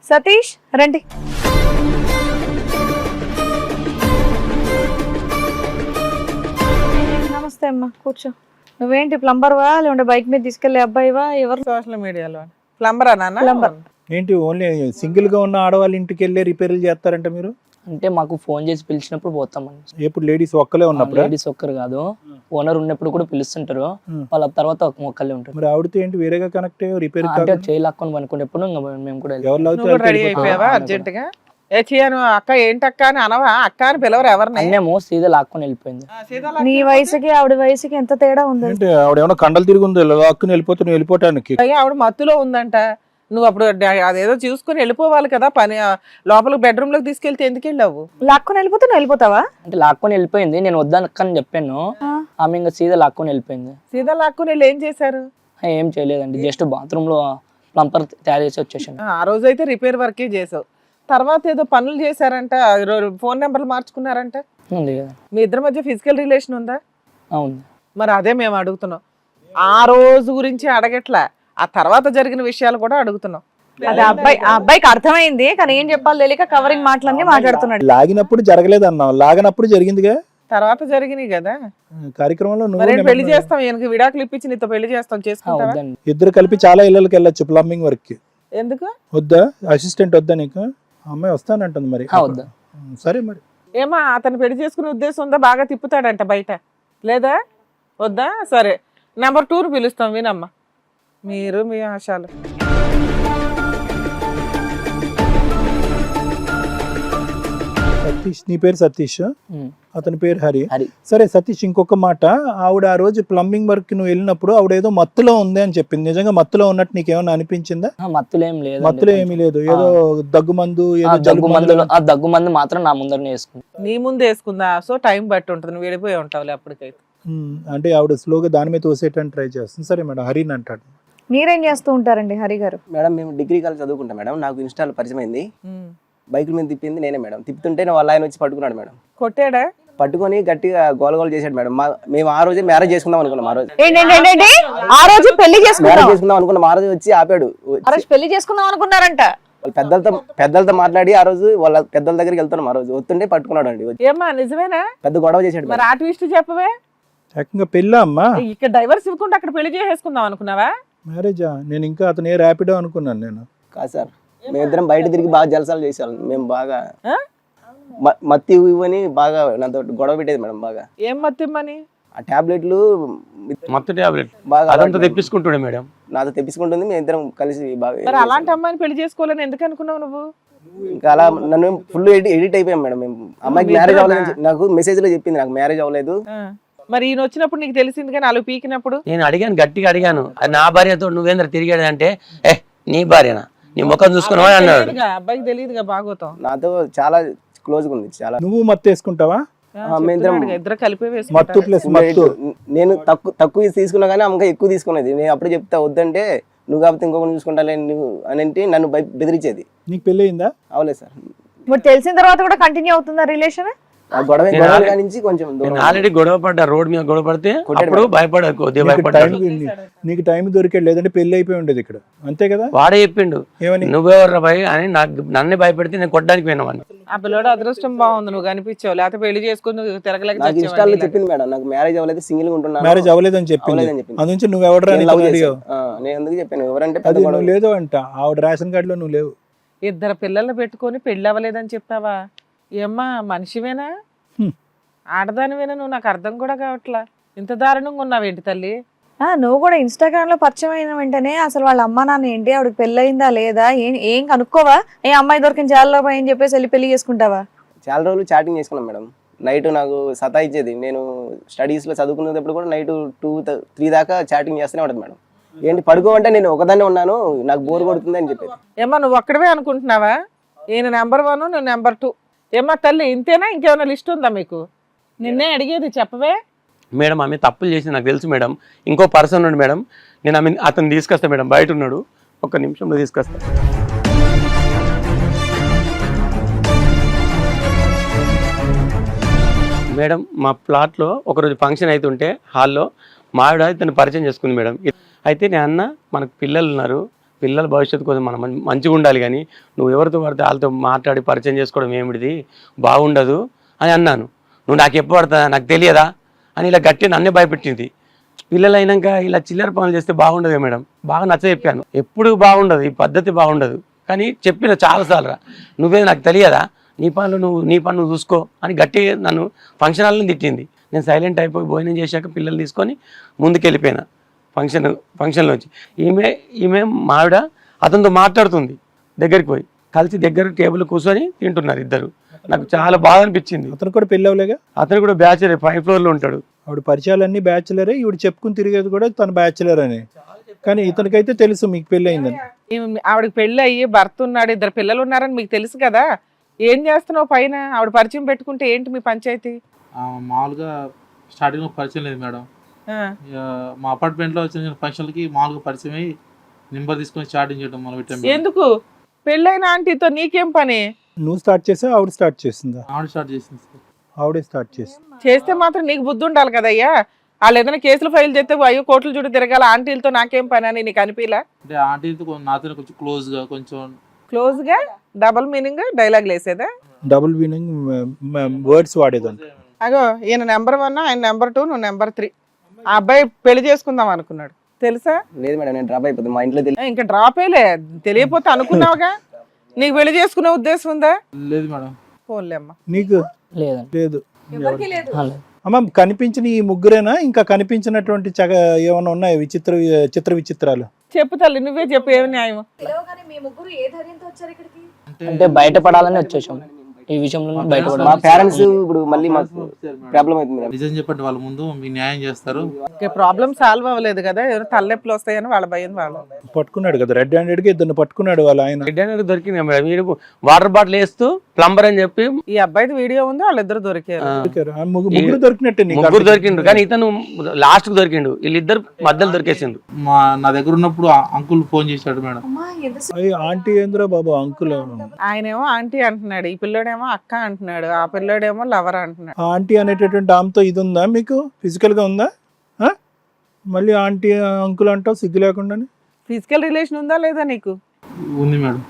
సతీష్ రండి. నమస్తే అమ్మా, కూర్చో. నువ్వేంటి ప్లంబర్వా లేకుంటే బైక్ మీద తీసుకెళ్లే అబ్బాయివా? ఎవరు? సోషల్ మీడియాలో ప్లంబరా నాన్న? ప్లంబర్. ఏంటి ఓన్లీ సింగిల్ గా ఉన్న ఆడవాళ్ళ ఇంటికి వెళ్ళి రిపేర్లు చేస్తారంట మీరు? అంటే మాకు ఫోన్ చేసి పిలిచినప్పుడు పోతామండి. ఎప్పుడు లేడీస్ ఒక్కలే ఉన్నప్పుడు? లేడీస్ ఒక్కరు కాదు, ఓనర్ ఉన్నప్పుడు కూడా పిలుస్తుంటారు. వాళ్ళ తర్వాత ఒక మొక్కలే ఉంటారు. మరి ఆవిడతో ఏంటి వేరేగా కనెక్ట్ రిపేర్? అంటే చేయలేకొని అనుకునేప్పుడు మేము కూడా ఎవరు రెడీ అయిపోయావా అర్జెంట్ గా? ఏ చేయను అక్క, ఏంటక్క అని అనవా? అక్క అని పిలవరు ఎవరిని? అన్నేమో సీదా లాక్కొని వెళ్ళిపోయింది. నీ వయసుకి ఆవిడ వయసుకి ఎంత తేడా ఉంది? అంటే ఆవిడ ఏమైనా కండలు తిరిగి ఉందో లాక్కుని వెళ్ళిపోతే నువ్వు వెళ్ళిపోవటానికి? ఆవిడ మత్తులో ఉందంట. నువ్వు అప్పుడు అదేదో చూసుకుని వెళ్ళిపోవాలి కదా, పని లోపల బెడ్రూమ్ లోకి తీసుకెళ్తే ఎందుకు వెళ్ళావు? లాక్కొని వెళ్ళిపోతే నువ్వు వెళ్ళిపోతావా? అంటే లాక్కొని వెళ్ళిపోయింది, నేను వద్దనక్కని చెప్పాను. ఆమె ఇంకా సీదా లాక్కొని వెళ్ళిపోయింది. సీదా లాక్కుని వెళ్ళి ఏం చేశారు? ఏం చేయలేదండి, జస్ట్ బాత్రూమ్ లో ప్లంపర్ తయారు చేసి వచ్చేసాను. ఆ రోజు అయితే రిపేర్ వర్కే చేసావు. తర్వాత ఏదో పనులు చేశారంట, ఫోన్ నెంబర్లు మార్చుకున్నారంట. ఉంది కదా. మీ ఇద్దరి మధ్య ఫిజికల్ రిలేషన్ ఉందా? అవును. మరి అదే మేము అడుగుతున్నాం. ఆ రోజు గురించి అడగట్లా, ఆ తర్వాత జరిగిన విషయాలు కూడా అడుగుతున్నాం. అది ఆ అబ్బాయికి అర్థమైంది, కానీ ఏం చెప్పాలి తెలియక కవరింగ్ మాటలన్నీ మాట్లాడుతున్నాడు. లాగినప్పుడు జరగలేదు అన్నావు, లాగినప్పుడు జరిగిందిగా. తర్వాత జరిగినాయి కదా కార్యక్రమంలో. మరి పెళ్లి చేస్తాం, ఈయనకి విడాకులు ఇప్పించి నీతో పెళ్లి చేస్తాం, చేసుకుంటావా? వద్దండి. ఇద్దరు కలిపి చాలా ఇళ్ళకి వెళ్ళొచ్చు ప్లంబింగ్ వర్క్ కి. ఎందుకు వద్దా? అసిస్టెంట్ వద్దా నీకు? అమ్మాయి వస్తానంటుంది మరి. వద్దా? సరే మరి. ఏమా అతను పెళ్లి చేసుకునే ఉద్దేశం ఉందా? బాగా తిప్పుతాడంట బయట, లేదా? వద్దా? సరే, నెంబర్ 2 పిలుస్తాం, వినమ్మా. మీరు మీ ఆశాలు. సతీష్, నీ పేరు సతీష్, అతని పేరు హరి. హరి. సరే సతీష్, ఇంకొక మాట. ఆవిడ ఆ రోజు ప్లంబింగ్ వర్క్ నువ్వు వెళ్ళినప్పుడు ఆవిడ ఏదో మత్తులో ఉంది అని చెప్పింది. నిజంగా మత్తులో ఉన్నట్టు నీకేమన్నా అనిపించిందా? మత్తులేం లేదు. మత్తులో ఏమీ లేదు, ఏదో దగ్గుమందు, ఏదో దగ్గు మందులు. ఆ దగ్గు మందు మాత్రం నా ముందరనే వేసుకుంది. నీ ముందు వేసుకుందా? సో టైం బట్టి ఉంటుంది, నువ్వు వెళ్ళిపోయి ఉంటావులే అప్పటికైతే. అంటే ఆవిడ స్లోగా దాని మీద తోసేయటానికి ట్రై చేస్తుంది. సరే మేడం, హరిని అంటాడు. మీరేం చేస్తూ ఉంటారండి హరి గారు? మేడం మేము డిగ్రీ కాలేజ్ చదువుకుంటాం మేడం. నాకు ఇన్స్టాల్ పరిచయం అయింది, బైకుల మీద తిప్పింది నేనే మేడం. తిప్పుతుంటే వాళ్ళ ఆయన వచ్చి పట్టుకున్నాడు మేడం. కొట్టాడా? పట్టుకొని గట్టిగా గోలగోలు చేశాడు మేడం. మేము ఆ రోజే మ్యారేజ్ చేసుకుందాం అనుకున్నాం. ఆ రోజు ఆ రోజు పెళ్లి మ్యారేజ్ చేసుకుందాం చేసుకుందాం అనుకున్నాం. ఆ రోజు వచ్చి ఆపాడు. ఆ రోజు పెళ్లి చేసుకుందాం అనుకున్నారంట. వాళ్ళ పెద్దలతో మాట్లాడి ఆ రోజు వాళ్ళ పెద్దల దగ్గరికి వెళ్తున్నాం. ఆ రోజు వస్తుంటే పట్టుకున్నాడు అండి. ఏమ్మా నిజమేనా? పెద్ద గొడవ చేశాడు మరి ఆ ట్విస్ట్ చెప్పవే. ఏకంగా పెళ్ళా అమ్మా? ఇక్కడ డైవర్స్ ఇవ్వకుండా అక్కడ పెళ్లి చేసేసుకుందాం అనుకున్నావా? మ్యారేజా? నేను ఇంకా అతను ఏ ర్యాపిడో అనుకున్నాను నేను. కాదు సార్, మేమిద్దరం బయట తిరిగి బాగా జలసాలు చేసాం. మేము బాగా మత్తి ఇవ్వని బాగా నాతో గొడవ పెట్టేది మేడం. బాగా ఏం మత్తిమ్మని? ఆ టాబ్లెట్లు మత్తు టాబ్లెట్ బాగా అదంతా తెప్పించుకుంటుండే మేడం. నాతో తెప్పించుకుంటుంది. మేము ఇద్దరం కలిసి బాగా. మరి అలాంటి అమ్మాయిని పెళ్లి చేసుకోవాలని ఎందుకు అనుకున్నావు నువ్వు? ఇంకా అలా నన్ను ఫుల్ ఎడిట్ అయిపోయాం మేడం. మేము అమ్మాయికి మ్యారేజ్ అవ్వలేదు, నాకు మెసేజ్ లో చెప్పింది నాకు మ్యారేజ్ అవ్వలేదు. మరి ఈయన వచ్చినప్పుడు నీకు తెలిసింది కానీ అలా పీకినప్పుడు? నేను అడిగాను, గట్టిగా అడిగాను, అది నా భార్యతో నువ్వేంద్ర తిరిగాడు అంటే, నీ భార్యనా, నీ ముఖం చూసుకున్నావా అన్నాడు. అబ్బాయికి తెలియదుగా బాగోతాం. నాతో చాలా క్లోజ్ గా ఉంది. చాలా. నువ్వు మత్తు వేసుకుంటావా? ఇద్దరు కలిపి మత్తు ప్లస్ మత్తు. నేను తక్కువ తీసుకున్నా కానీ అమ్మక ఎక్కువ తీసుకున్నది. నేను అప్పుడు చెప్తా వద్దంటే, నువ్వు కాకపోతే ఇంకొకటి చూసుకుంటా నువ్వు అని అంటే నన్ను బెదిరించేది. నీకు పెళ్ళి అయిందా? అవలేదు సార్. మరి తెలిసిన తర్వాత కూడా కంటిన్యూ అవుతుందా రిలేషన్? ఆ గొడవ నుంచి కొంచెం నేను ఆల్రెడీ గొడవ పడ్డా, రోడ్ మీద గొడవ పడితే అప్పుడు భయపడా, కొద్దిగా భయపడ్డాడు. నీకు టైం దొరికాడు, లేదంటే పెళ్లి అయిపోయి ఉండేది ఇక్కడ, అంతే కదా? వాడే చెప్పిండు, నువ్వెవర్రా భయ అని, నన్ను భయపెడితే నేను కొట్టడానికి పోయినామని. ఆ పిల్లడు అదృష్టం బాగుంది, నువ్వు కనిపించావు, లేకపోతే పెళ్లి చేసుకుని తిరగలేక ఇష్టాల్లో చెప్పింది మేడం. నాకు మ్యారేజ్ అవ్వలేదు, సింగిల్ గా ఉంటున్నా. మ్యారేజ్ అవ్వలేదని చెప్పింది. అది నుంచి నువ్వు ఎవడరా? నేను ఎందుకు చెప్పాను ఎవరంటే నువ్వు లేదు అంట. ఆవిడ రేషన్ కార్డు లో నువ్వు లేవు. ఇద్దరు పిల్లల్ని పెట్టుకొని పెళ్లి అవ్వలేదని చెప్పావా? ఏమ్మా మనిషివేనా, ఆడదానివేనా నువ్వు? నాకు అర్థం కూడా కావట్లా. ఇంత దారుణంగా ఉన్నావేంటి తల్లి? నువ్వు కూడా ఇన్స్టాగ్రామ్ లో పరిచయం అయిన వెంటనే అసలు వాళ్ళ అమ్మ నాన్న ఏంటి, ఆవిడకి పెళ్ళయిందా లేదా ఏం కనుక్కోవా? ఏ అమ్మాయి దొరికిన చాలా అని చెప్పేసి వెళ్ళి పెళ్లి చేసుకుంటావా? చాలా రోజులు చాటింగ్ చేసుకున్నాం మేడం. నైట్ నాకు సతాయిచ్చేది. నేను స్టడీస్ లో చదువుకునేటప్పుడు కూడా నైట్ 2-3 దాకా చాటింగ్ చేస్తూనే ఉంటుంది మేడం. ఏంటి పడుకోమంటే నేను ఒకదాన్నే ఉన్నాను, నాకు బోర్ కొడుతుంది అని చెప్పేది. ఏమ్మా నువ్వు ఒక్కడవే అనుకుంటున్నావా? ఈయన నెంబర్ 1 నువ్వు నెంబర్ 2. ఏమ్మా తల్లి ఇంతేనా, ఇంకేమైనా లిస్ట్ ఉందా మీకు? నిన్నే అడిగేది, చెప్పవే. మేడం ఆమె తప్పులు చేసి నాకు తెలుసు మేడం. ఇంకో పర్సన్ ఉన్నాడు మేడం, నేను అతను తీసుకొస్తా మేడం, బయట ఉన్నాడు, ఒక్క నిమిషంలో తీసుకొస్తా. మేడం మా ప్లాట్లో ఒకరోజు ఫంక్షన్ అవుతుంటే హాల్లో మా ఆవిడ ఇతను పరిచయం చేసుకుంది మేడం. అయితే నేను అన్న మనకు పిల్లలు ఉన్నారు, పిల్లల భవిష్యత్తు కోసం మనం మంచిగా ఉండాలి, కానీ నువ్వు ఎవరితో పడితే వాళ్ళతో మాట్లాడి పరిచయం చేసుకోవడం ఏమిటిది బాగుండదు అని అన్నాను. నువ్వు నాకు ఎప్పుడు పడతా నాకు తెలియదా అని ఇలా గట్టి నన్నే భయపెట్టింది. పిల్లలు అయినాక ఇలా చిల్లర పనులు చేస్తే బాగుండదు మేడం, బాగా నచ్చ చెప్పాను. ఎప్పుడు బాగుండదు, ఈ పద్ధతి బాగుండదు, కానీ చెప్పిన చాలాసార్లు నువ్వే నాకు తెలియదా, నీ పనులు నువ్వు చూసుకో అని గట్టి నన్ను ఫంక్షన్ హాల్లో తిట్టింది. నేను సైలెంట్ అయిపోయి భోజనం చేశాక పిల్లలు తీసుకొని ముందుకు వెళ్ళిపోయినా ఫంక్షన్లోంచి. ఈమె మావిడ అతనితో మాట్లాడుతుంది, దగ్గరికి పోయి కలిసి దగ్గర టేబుల్ కూర్చొని తింటున్నారు ఇద్దరు. నాకు చాలా బాధ అనిపించింది. అతను కూడా పెళ్ళి అవ్వలేగా? అతను కూడా బ్యాచులర్, 5th ఫ్లోర్లో ఉంటాడు. ఆవిడ పరిచయాలన్నీ బ్యాచులరే, ఈవిడ చెప్పుకుని తిరిగేది కూడా తన బ్యాచులర్ అని. కానీ ఇతనికైతే తెలుసు మీకు పెళ్ళి అయిందని. ఆవిడకి పెళ్ళి అయ్యి భర్త ఉన్నాడు, 2 పిల్లలు ఉన్నారని మీకు తెలుసు కదా, ఏం చేస్తున్నావు పైన? ఆవిడ పరిచయం పెట్టుకుంటే ఏంటి మీ పంచాయతీ? మామూలుగా స్టార్టింగ్ లో పరిచయం లేదు మేడం. ఇక మా అపార్ట్మెంట్ లో వచ్చిన ఫంక్షన్లకి మామూలుగా పరిచయం అయ్యి నెంబర్ తీసుకొని స్టార్టింగ్ చేయడం మొదలు పెట్టాం. ఎందుకు? పెళ్ళైన ఆంటీతో నీకేం పని? నువ్వు స్టార్ట్ చేసావు, ఆవిడ స్టార్ట్ చేసిందా? ఆవిడ స్టార్ట్ చేసింది సార్. ఆవిడే స్టార్ట్ చేసింది. చేస్తే మాత్రం నీకు బుద్ధి ఉండాలి కదయ్యా. వాళ్ళు ఏదైనా కేసులు ఫైల్ చేస్తే అయ్యో కోర్టుల చుట్టూ తిరగాల, ఆంటీలతో నాకేం పని అని నీకు అనిపిలా? అంటే ఆంటీతో నాతో కొంచెం క్లోజ్ గా, కొంచెం క్లోజ్ గా డబల్ మీనింగ్ డైలాగ్ వేసేదా? డబుల్ మీనింగ్ వర్డ్స్ వాడేదంట. అగో ఈయన నెంబర్ 1, ఆయన నెంబర్ 2, నువ్వు నెంబర్ 3. ఆ అబ్బాయి పెళ్లి చేసుకుందాం అనుకున్నాడు తెలుసా? లేదు మేడం, నేను డ్రాప్ అయిపోతుంది మా ఇంట్లో ఇంకా డ్రాపేలే, తెలియపోతే అనుకున్నావుగా. నీకు పెళ్లి చేసుకునే ఉద్దేశం ఉందా? లేదు మేడం. పోన్లే అమ్మా. నీకు లేదండి. లేదు. లేదు. అమ్మ కనిపించిన ఈ ముగ్గురేనా? ఇంకా కనిపించినటువంటి ఏమైనా ఉన్నాయి చిత్ర విచిత్రాలు? చెప్పు తల్లి, నువ్వే చెప్పు, ఏమి న్యాయం? అంటే బయటపడాలని వచ్చేసాం ఈ విషయంలో, మా బయటపడాలి. పేరెంట్స్ ఇప్పుడు మళ్ళీ మాకు ప్రాబ్లం అవుతుంది మేడం. నిజం చెప్పండి, వాళ్ళ ముందు మీకు న్యాయం చేస్తారు. ప్రాబ్లం సాల్వ్ అవ్వలేదు కదా, ఏదో తలనొప్పులు వస్తాయని వాళ్ళ భయం వాళ్ళు. పట్టుకున్నాడు కదా రెడ్ హ్యాండెడ్ గా, ఇద్దరిని పట్టుకున్నాడు వాళ్ళ ఆయన. దొరికింది మేడం. వీడు వాటర్ బాటిల్ వేస్తూ ప్లంబర్ అని చెప్పి ఈ అబ్బాయిది వీడియో ఉంది, వాళ్ళిద్దరు దొరికారు. ముగ్గురు దొరికినట్టే. ముగ్గురు దొరికిండు, కానీ ఇతను లాస్ట్ కు దొరికిండు, వీళ్ళిద్దరు మధ్యలో దొరికేసిండు. నా దగ్గర ఉన్నప్పుడు అంకుల్ ఫోన్ చేశాడు మేడం. ఆంటీ ఏంద్రా బాబు అంకుల్? ఆయనేమో ఆంటీ అంటున్నాడు, ఈ పిల్లోడేమో అక్క అంటున్నాడు, ఆ పిల్లోడేమో లవర్ అంటున్నాడు. ఆంటీ అనేటటువంటి ఆమెతో ఇది ఉందా మీకు? ఫిజికల్ గా ఉందా? మళ్ళీ ఆంటీ అంకుల్ అంటావు సిగ్గు లేకుండా. ఫిజికల్ రిలేషన్ ఉందా లేదా నీకు? ఉంది మేడం.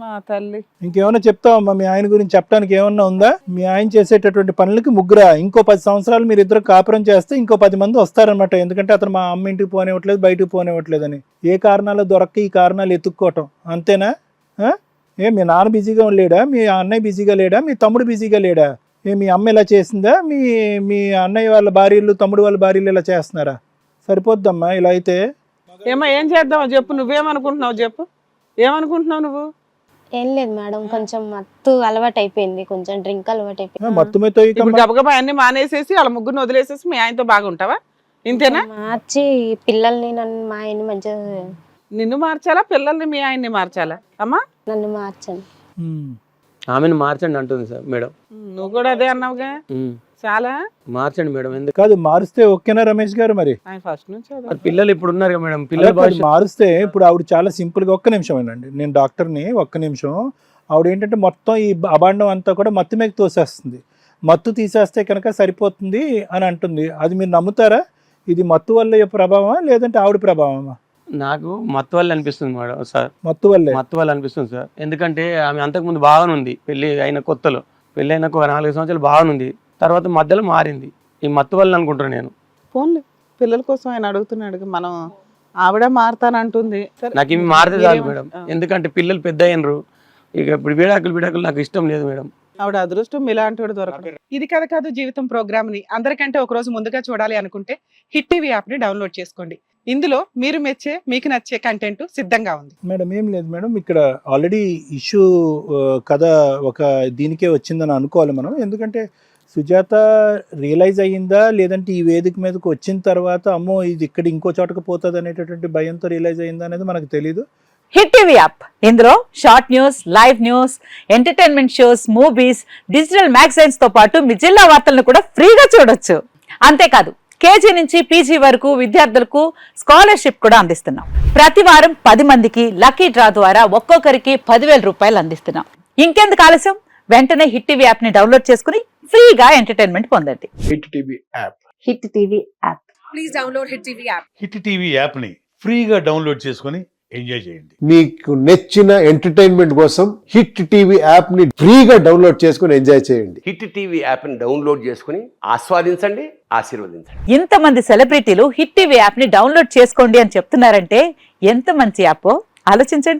మా తల్లి. ఇంకేమన్నా చెప్తావమ్మా మీ ఆయన గురించి? చెప్పడానికి ఏమన్నా ఉందా? మీ ఆయన చేసేటటువంటి పనులకి ముగ్గురా? ఇంకో 10 సంవత్సరాలు మీరు ఇద్దరు కాపురం చేస్తే ఇంకో 10 మంది వస్తారనమాట. ఎందుకంటే అతను మా అమ్మ ఇంటికి పోనివ్వట్లేదు, బయటకు పోనివ్వట్లేదు అని. ఏ కారణాలు దొరక్క ఈ కారణాలు ఎత్తుక్కోవటం అంతేనా? మీ నాన్న బిజీగా లేడా? మీ అన్నయ్య బిజీగా లేడా? మీ తమ్ముడు బిజీగా లేడా? మీ అమ్మ ఇలా చేసిందా? మీ అన్నయ్య వాళ్ళ భార్యలు, తమ్ముడు వాళ్ళ భార్యలు ఇలా చేస్తున్నారా? సరిపోద్దమ్మా ఇలా అయితే. ఏమో ఏం చేద్దామో చెప్పు, నువ్వేమనుకుంటున్నావు చెప్పు, ఏమనుకుంటున్నావు నువ్వు? ఏం లేదు మేడం, కొంచెం మత్తు అలవాటు అయిపోయింది, కొంచెం డ్రింక్ అలవాటు అయిపోయింది. మత్తుమేతో గబగబా అన్ని మానేసేసి వాళ్ళ ముగ్గురిని వదిలేసేసి మీ ఆయనతో బాగుంటావా? ఇంతేనా? మార్చి పిల్లల్ని మా ఆయన్ని మంచిగా. నిన్ను మార్చాలా, పిల్లల్ని మీ ఆయన్ని మార్చాలా? అమ్మా నన్ను మార్చండి. ఆమెను మార్చండి అంటుంది సార్ మేడం. నువ్వు కూడా అదే అన్నావుగా. చాలా మార్చండి మేడం. ఎందుకు కాదు మారుస్తే ఓకేనా రమేష్ గారు? మరి ఆయన ఫస్ట్ నుంచి పిల్లలు ఇప్పుడు ఉన్నారు కదా మేడం, పిల్లలు మారుస్తే ఇప్పుడు ఆవిడ చాలా సింపుల్ గా, ఒక్క నిమిషం ఏనండి, నేను డాక్టర్ని, ఒక్క నిమిషం. ఆవిడ ఏంటంటే మొత్తం ఈ అబాండం అంతా కూడా మత్తు మీద తోసేస్తుంది. మత్తు తీసేస్తే కనుక సరిపోతుంది అని అంటుంది. అది మీరు నమ్ముతారా? ఇది మత్తు వల్ల ప్రభావమా లేదంటే ఆవిడ ప్రభావమా? నాకు మత్తు వల్ల అనిపిస్తుంది మేడం సార్. మత్తు వల్ల అనిపిస్తుంది సార్. ఎందుకంటే ఆమె అంతకుముందు బాగానుంది, పెళ్లి అయిన కొత్తలో, పెళ్లి అయిన 4 సంవత్సరాలు బాగానుంది, తర్వాత మధ్యలో మారింది. ఈ మత్తు వల్ల అనుకుంటున్నాను నేను. ఫోన్లే పిల్లల కోసం ఆయన అడుగుతున్నాడు, మనం ఆవిడ మారుతానంటుంది. నాకు ఇవి మారితే చాలు మేడం, ఎందుకంటే పిల్లలు పెద్ద అయినరు. ఇక ఇప్పుడు విడాకులు నాకు ఇష్టం లేదు మేడం. ఆవిడ అదృష్టం ఇలాంటి వాడు దొరకడు. ఇది కథ కాదు జీవితం ప్రోగ్రామ్ ని అందరికంటే ఒక రోజు ముందుగా చూడాలి అనుకుంటే హిట్ టీవీ యాప్ ని డౌన్లోడ్ చేసుకోండి. ఇందులో మీరు మెచ్చే, మీకు నచ్చే కంటెంట్ సిద్ధంగా ఉంది. మేడం ఏం లేదు మేడం, ఇక్కడ ఆల్రెడీ ఇష్యూ కథ ఒక దీనికే వచ్చిందని అనుకోవాలి మనం. ఎందుకంటే సుజాత రియలైజ్ అయ్యిందా లేదంటే ఈ వేదిక మీదకి వచ్చిన తర్వాత అమ్మో ఇది ఇక్కడ ఇంకో చోటకు పోతుంది అనేటటువంటి భయంతో రియలైజ్ అయ్యిందా అనేది మనకు తెలీదు. హిట్ టీవీ యాప్, ఇందులో short news, live news, entertainment shows, movies, digital magazines తో పాటు మీ జిల్లా వార్తలను కూడా ఫ్రీగా చూడొచ్చు. అంతేకాదు కేజీ నుంచి పీజీ వరకు విద్యార్థులకు స్కాలర్షిప్ కూడా అందిస్తున్నాం. ప్రతి వారం 10 మందికి లక్కీ డ్రా ద్వారా ఒక్కొక్కరికి 10,000 రూపాయలు అందిస్తున్నాం. ఇంకెందుకు ఆలస్యం, వెంటనే హిట్ టీవీ యాప్ ని డౌన్లోడ్ చేసుకుని ఫ్రీగా ఎంటర్టైన్మెంట్ పొందండి. Hit TV app. Hit TV app. Please download hit TV app. Hit TV app ని ఫ్రీగా డౌన్లోడ్ చేసుకుని ఎంజాయ్ చేయండి. మీకు నచ్చిన ఎంటర్టైన్మెంట్ కోసం హిట్ టీవీ యాప్ ని ఫ్రీగా డౌన్లోడ్ చేసుకుని ఎంజాయ్ చేయండి. హిట్ టీవీ యాప్ని డౌన్లోడ్ చేసుకుని ఆస్వాదించండి, ఆశీర్వదించండి. ఇంతమంది సెలబ్రిటీలు హిట్ టీవీ యాప్ ని డౌన్లోడ్ చేసుకోండి అని చెప్తున్నారంటే ఎంత మంచి యాప్ ఆలోచించండి.